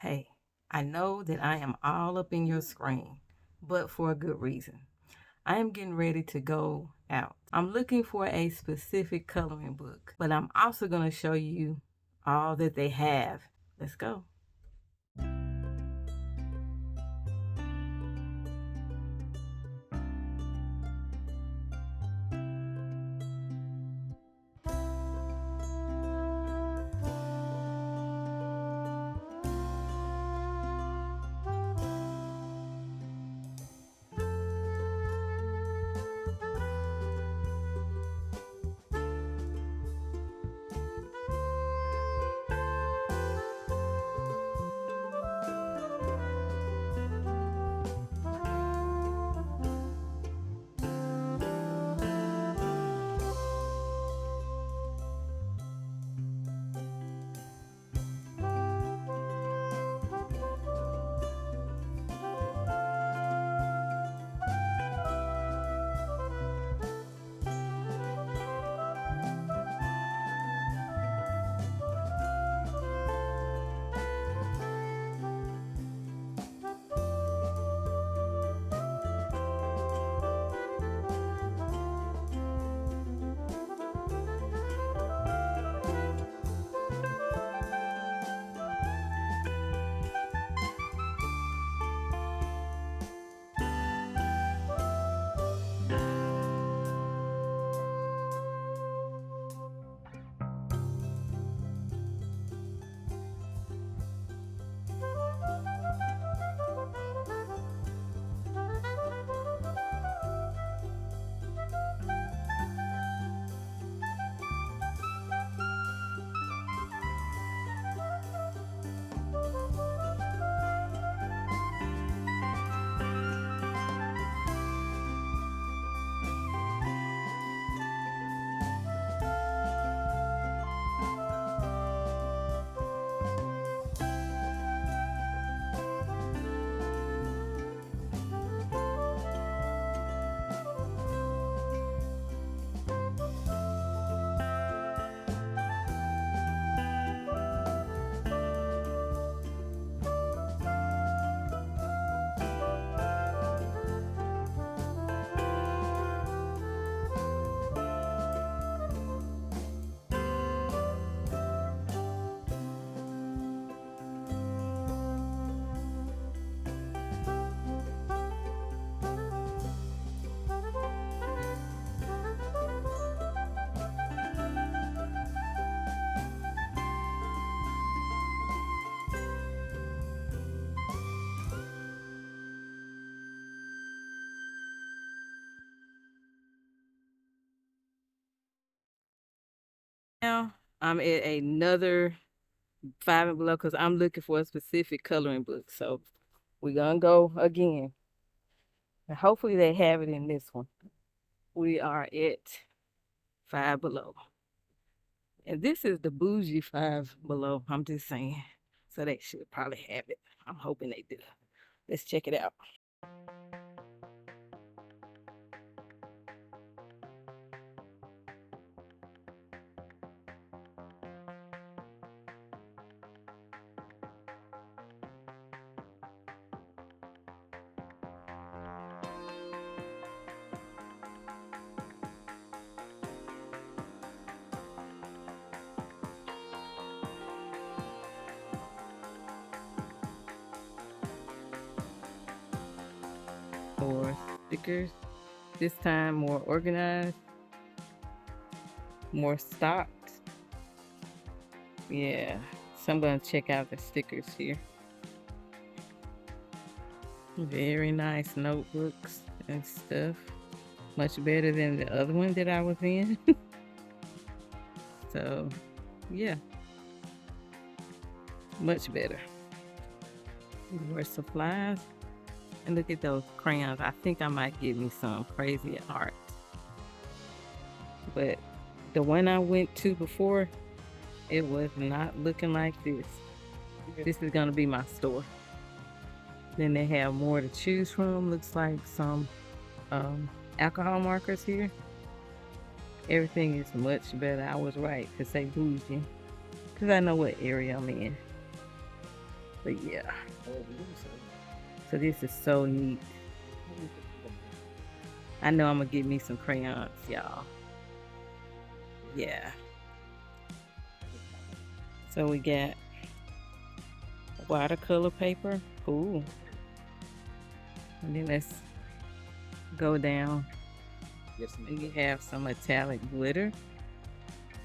Hey, I know that I am all up in your screen, but for a good reason. I am getting ready to go out. I'm looking for a specific coloring book, but I'm also going to show you all that they have. Let's go. Now I'm at another Five and Below because I'm looking for a specific coloring book. So we're going to go again. And hopefully they have it in this one. We are at Five Below. And this is the bougie Five Below. I'm just saying. So they should probably have it. I'm hoping they do. Let's check it out. More stickers. This time more organized, more stocked. Yeah. So I'm going to check out the stickers here. Very nice notebooks and stuff. Much better than the other one that I was in. So, yeah. Much better. More supplies. And look at those crayons. I think I might get me some crazy art. But the one I went to before, it was not looking like this. This is going to be my store. Then they have more to choose from. Looks like some alcohol markers here. Everything is much better. I was right to say bougie because I know what area I'm in. But yeah, so this is so neat. I know I'm gonna get me some crayons, y'all. Yeah. So we got watercolor paper. Ooh. And then let's go down. And you have some metallic glitter,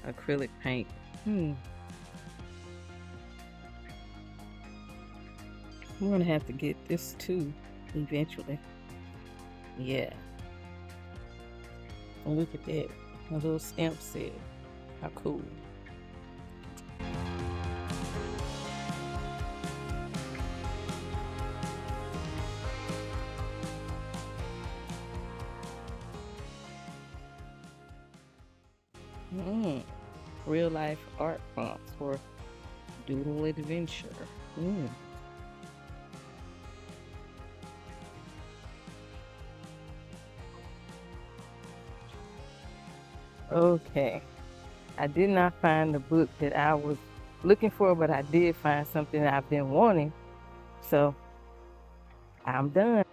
acrylic paint. I'm gonna have to get this too eventually. Yeah. And look at that. A little stamp set. How cool. Mm. Real life art prompts for doodle adventure. Mm. Okay. I did not find the book that I was looking for, but I did find something I've been wanting. So I'm done.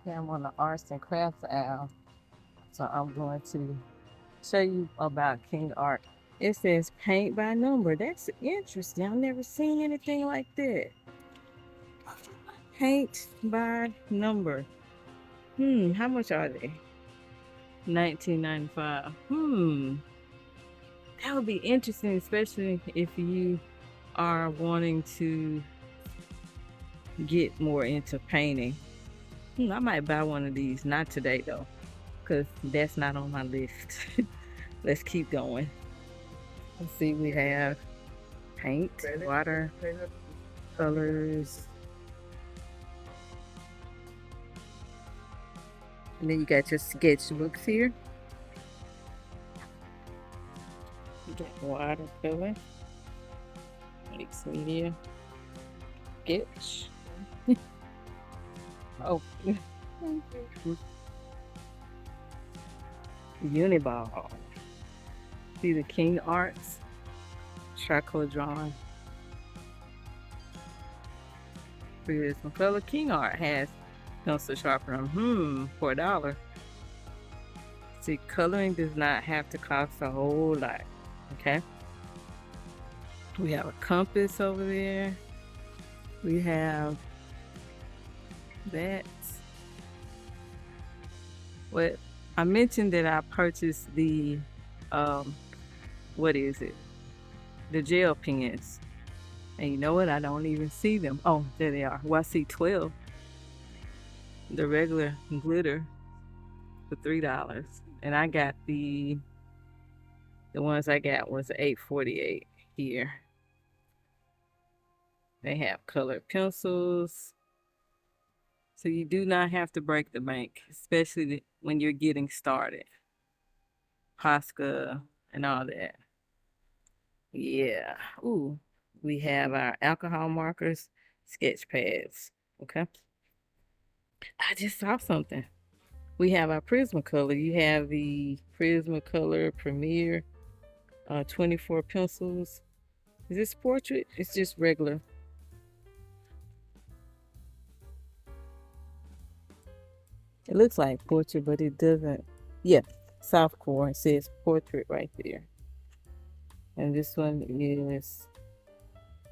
Okay, I'm on the arts and crafts aisle. So I'm going to show you about King Art. It says paint by number. That's interesting. I've never seen anything like that. Paint by number. How much are they? 19.95. That would be interesting, especially if you are wanting to get more into painting. I might buy one of these. Not today though, because that's not on my list. Let's keep going. Let's see, we have paint, water, colors. And then you got your sketchbooks here. You got watercolor, mixed media, sketch. Oh, Uniball. See the King Arts, charcoal drawing. Prismacolor King Art has pencil sharpener. $4. See, coloring does not have to cost a whole lot. Okay. We have a compass over there. We have that. What I mentioned that I purchased the what is it? The gel pens. And you know what? I don't even see them. Oh, there they are. Well, I see 12. The regular glitter for $3. And I got the ones I got was $8.48 here. They have colored pencils. So you do not have to break the bank, especially when you're getting started. Posca and all that. Yeah. Ooh. We have our alcohol markers, sketch pads. Okay. I just saw something. We have our Prismacolor. You have the Prismacolor Premier 24 pencils. Is this portrait? It's just regular. It looks like portrait, but it doesn't. Yeah, soft core. It says portrait right there. And this one is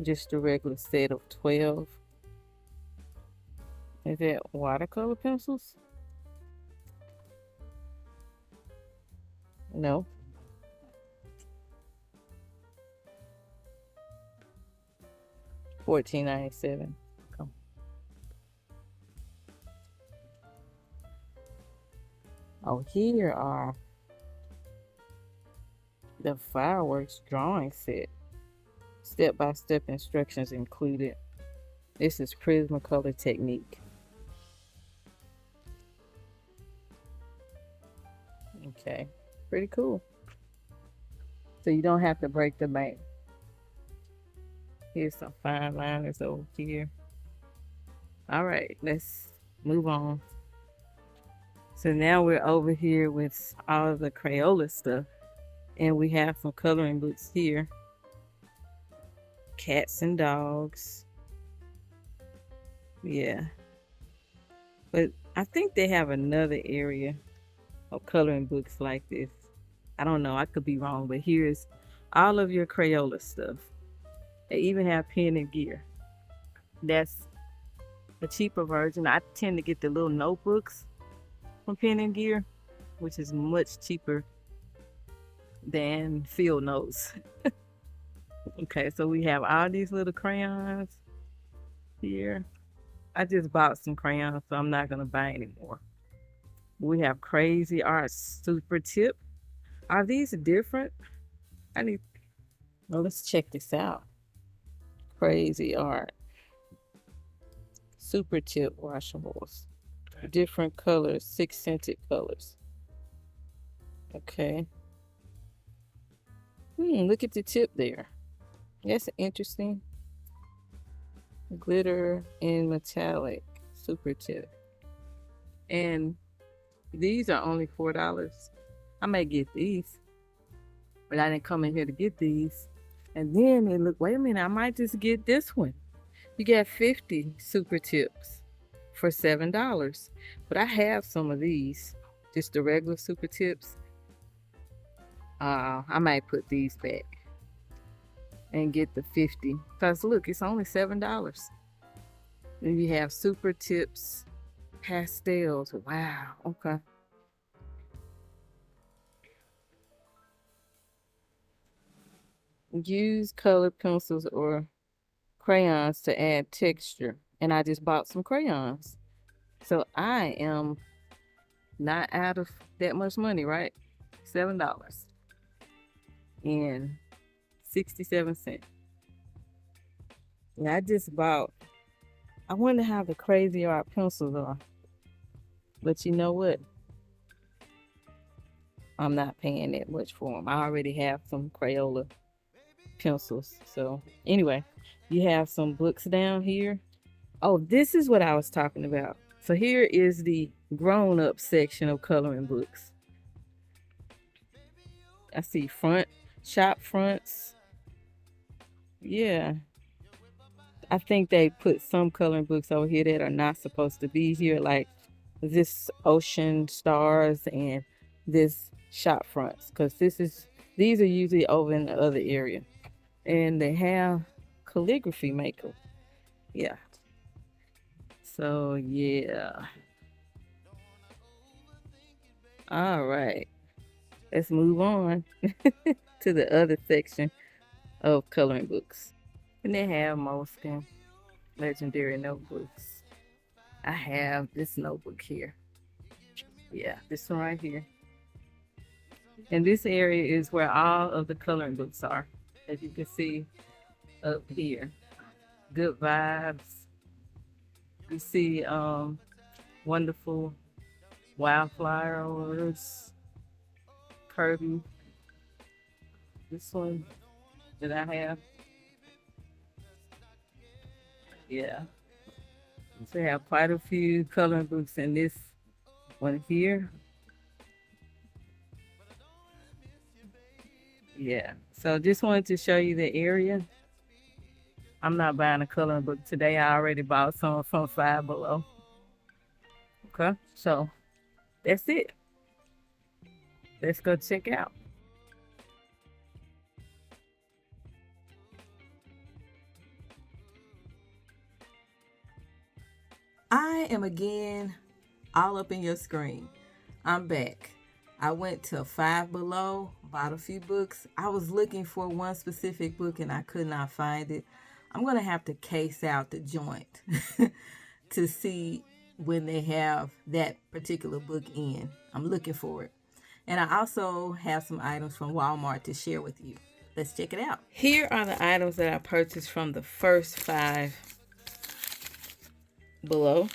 just a regular set of 12. Is that watercolor pencils? No. $14.97. Oh, here are the fireworks drawing set. Step-by-step instructions included. This is Prismacolor technique. Okay, pretty cool. So you don't have to break the bank. Here's some fine liners over here. All right, let's move on. So now we're over here with all of the Crayola stuff. And we have some coloring books here. cats and dogs. Yeah. But I think they have another area of coloring books like this. I don't know. I could be wrong, but here's all of your Crayola stuff. They even have pen and gear. That's a cheaper version. I tend to get the little notebooks from Pen and Gear, which is much cheaper than field notes. Okay, so we have all these little crayons here. I just bought some crayons, so I'm not gonna buy any more. We have Crazy Art Super Tip. Are these different? I need. Well, let's check this out. Crazy Art Super Tip washables. Different colors, 6 scented colors. Okay. Look at the tip there. That's interesting. Glitter and metallic super tip. And these are only $4. I may get these, but I didn't come in here to get these. And then they look, wait a minute, I might just get this one. You get 50 super tips for $7. But I have some of these, just the regular super tips. I might put these back and get the 50. Because look, it's only $7. Then you have super tips pastels. Wow, okay. Use colored pencils or crayons to add texture. And I just bought some crayons. So I am not out of that much money, right? $7 and 67 cents. Yeah, I just bought. I wonder how the Crazy Art pencils are. But you know what? I'm not paying that much for them. I already have some Crayola pencils. So anyway, you have some books down here. Oh, this is what I was talking about. So here is the grown-up section of coloring books. I see shop fronts. Yeah. I think they put some coloring books over here that are not supposed to be here, like this Ocean Stars and this shop fronts, because these are usually over in the other area. And they have calligraphy maker. Yeah. So yeah. All right. Let's move on to the other section of coloring books. And they have Moleskine legendary notebooks. I have this notebook here. Yeah, this one right here. And this area is where all of the coloring books are, as you can see up here. Good vibes. You see wonderful wildflowers, Kirby. This one that I have. Yeah. So I have quite a few coloring books in this one here. Yeah. So just wanted to show you the area. I'm not buying a coloring book today. I already bought some from Five Below. Okay. So that's it. Let's go check out. I am again all up in your screen. I'm back. I went to Five Below, bought a few books. I was looking for one specific book and I could not find it. I'm going to have to case out the joint to see when they have that particular book in. I'm looking for it. And I also have some items from Walmart to share with you. Let's check it out. Here are the items that I purchased from the first Five Below.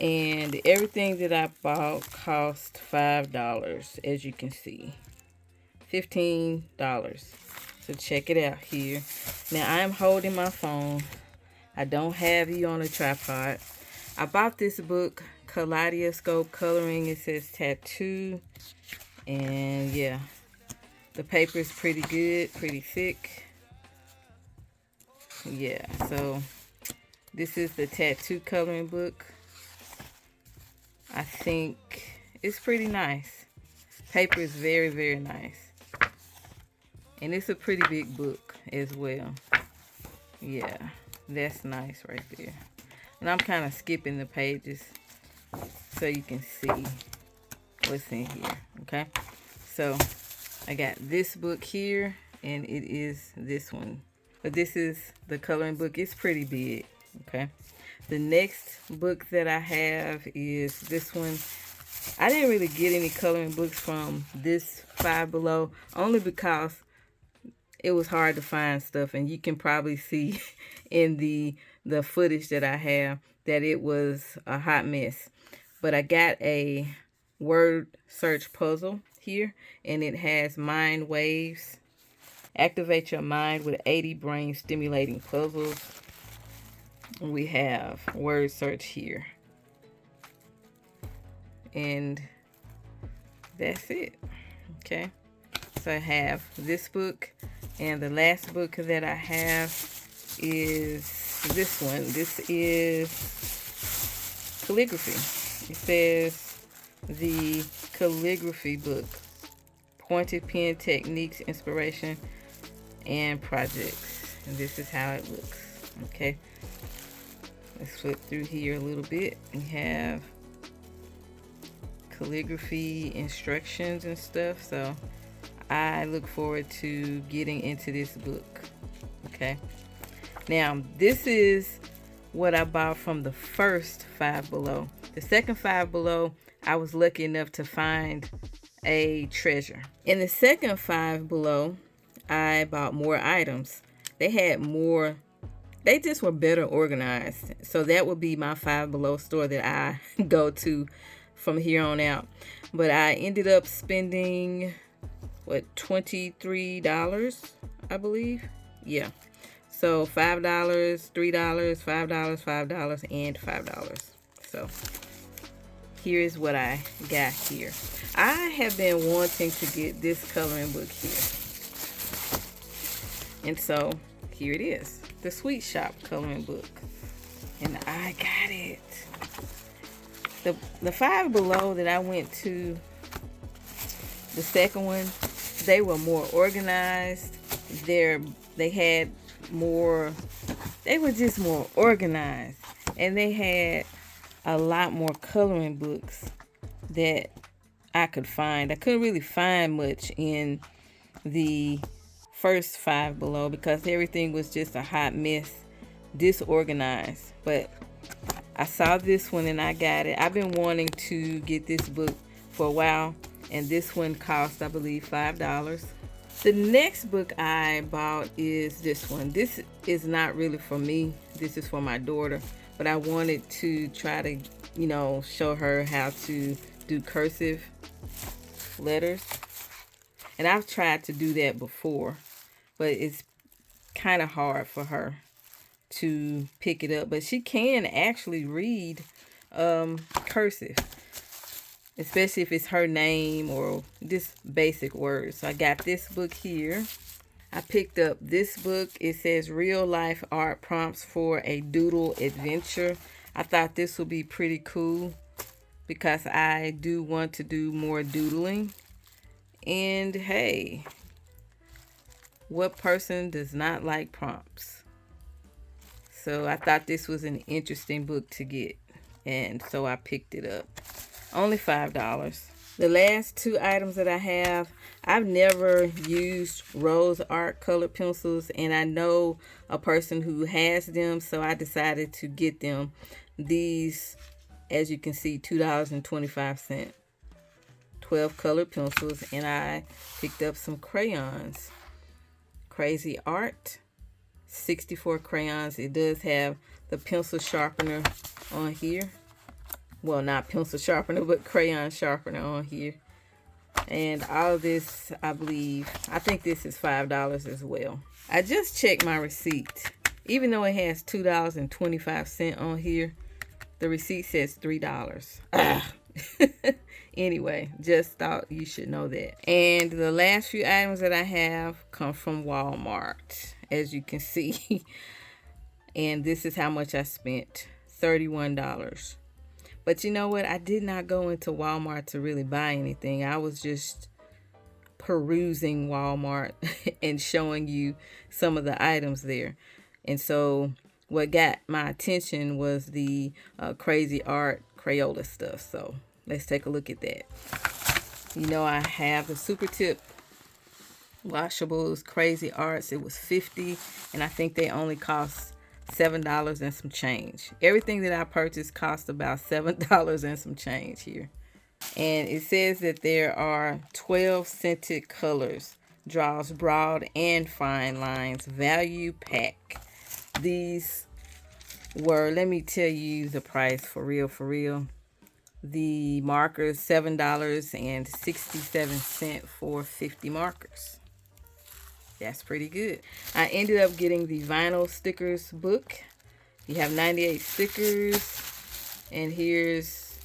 And everything that I bought cost $5, as you can see. $15. So check it out here. Now I am holding my phone. I don't have you on a tripod. I bought this book, Kaleidoscope Coloring. It says tattoo. And yeah, the paper is pretty good, pretty thick. Yeah, so this is the tattoo coloring book. I think it's pretty nice. Paper is very, very nice. And it's a pretty big book as well. Yeah, that's nice right there. And I'm kind of skipping the pages so you can see what's in here, okay? So I got this book here, and it is this one. But this is the coloring book. It's pretty big, okay? The next book that I have is this one. I didn't really get any coloring books from this Five Below, only because it was hard to find stuff, and you can probably see in the footage that I have that it was a hot mess. But I got a word search puzzle here, and it has mind waves. Activate your mind with 80 brain stimulating puzzles. We have word search here. And that's it. Okay. So I have this book, and the last book that I have is this one. This is calligraphy. It says the calligraphy book, pointed pen techniques, inspiration, and projects. And this is how it looks. Okay. Let's flip through here a little bit. We have calligraphy instructions and stuff. So I look forward to getting into this book. Okay. Now, this is what I bought from the first Five Below. The second Five Below, I was lucky enough to find a treasure. In the second Five Below, I bought more items. They had more, they just were better organized. So that would be my Five Below store that I go to from here on out. But I ended up spending, what, $23, I believe? Yeah. So $5, $3, $5, $5, and $5. So here is what I got here. I have been wanting to get this coloring book here. And so here it is, the Sweet Shop coloring book. And I got it. The Five Below that I went to, the second one, they were more organized. They had more, they were just more organized. And they had a lot more coloring books that I could find. I couldn't really find much in the first Five Below because everything was just a hot mess, disorganized. But I saw this one and I got it. I've been wanting to get this book for a while, and this one cost, I believe, $5. The next book I bought is this one. This is not really for me. This is for my daughter, but I wanted to try to, show her how to do cursive letters. And I've tried to do that before, but it's kind of hard for her to pick it up. But she can actually read cursive, especially if it's her name or just basic words. So I got this book here. I picked up this book. It says Real Life Art Prompts for a Doodle Adventure. I thought this would be pretty cool because I do want to do more doodling. And hey, what person does not like prompts? So I thought this was an interesting book to get, and so I picked it up. Only $5. The last two items that I have, I've never used Rose Art colored pencils, and I know a person who has them, so I decided to get them. These, as you can see, $2.25. 12 colored pencils, and I picked up some crayons. Crazy Art, 64 crayons. It does have the pencil sharpener on here. Well, not pencil sharpener, but crayon sharpener on here. And all of this, I think this is $5 as well. I just checked my receipt. Even though it has $2.25 on here, the receipt says $3. Anyway, just thought you should know that. And the last few items that I have come from Walmart. As you can see, And this is how much I spent, $31. But you know what? I did not go into Walmart to really buy anything. I was just perusing Walmart and showing you some of the items there. And so what got my attention was the crazy art Crayola stuff. So let's take a look at that. You know, I have the Super Tip washables, crazy arts. It was $50, and I think they only cost $7 and some change. Everything that I purchased cost about $7 and some change here. And it says that there are 12 scented colors, draws broad and fine lines, value pack. These were, let me tell you the price for real. The markers, $7.67 for 50 markers. That's pretty good. I ended up getting the vinyl stickers book. You have 98 stickers, and here's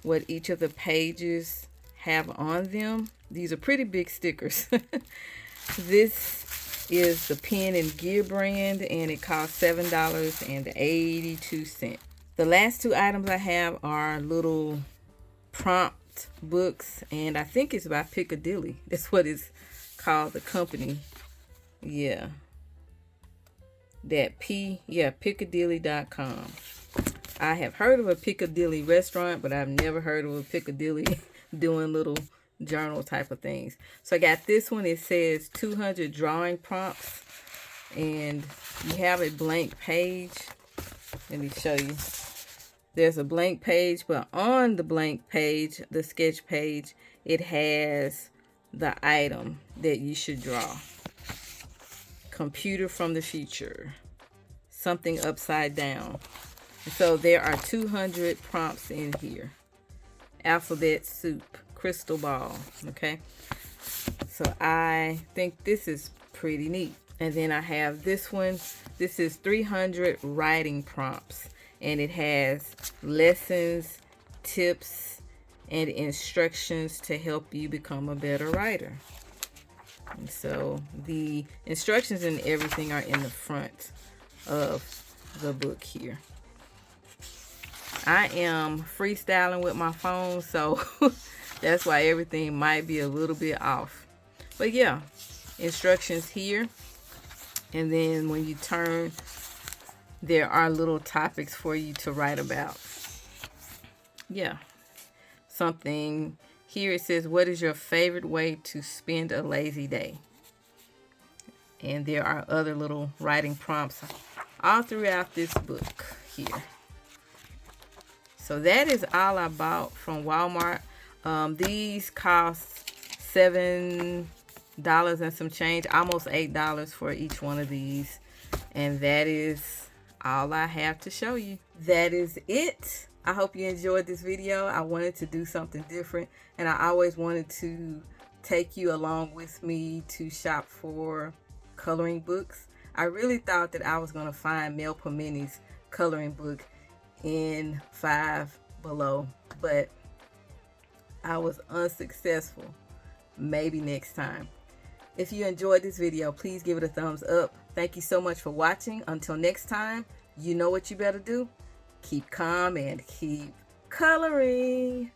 what each of the pages have on them. These are pretty big stickers. This is the Pen and Gear brand, and it costs $7.82. The last two items I have are little prompt books, and I think it's by Piccadilly. That's what it's called, the company. Yeah. Piccadilly.com. I have heard of a Piccadilly restaurant, but I've never heard of a Piccadilly doing little journal type of things. So I got this one. It says 200 drawing prompts, and you have a blank page. Let me show you. There's a blank page, but on the blank page, the sketch page, it has the item that you should draw. Computer from the future. Something upside down. So there are 200 prompts in here. Alphabet soup. Crystal ball. Okay. So I think this is pretty neat. And then I have this one. This is 300 writing prompts. And it has lessons, tips, and instructions to help you become a better writer. And so the instructions and everything are in the front of the book here. I am freestyling with my phone, so that's why everything might be a little bit off. But yeah, instructions here. And then when you turn, there are little topics for you to write about. Yeah. Something here, it says, what is your favorite way to spend a lazy day? And there are other little writing prompts all throughout this book here. So that is all I bought from Walmart. These cost $7 and some change, almost $8 for each one of these. And that is all I have to show you. That is it. I hope you enjoyed this video. I wanted to do something different, and I always wanted to take you along with me to shop for coloring books. I really thought that I was going to find Mel Pamini's coloring book in Five Below, but I was unsuccessful. Maybe next time. If you enjoyed this video, please give it a thumbs up. Thank you so much for watching. Until next time, you know what you better do. Keep calm and keep coloring.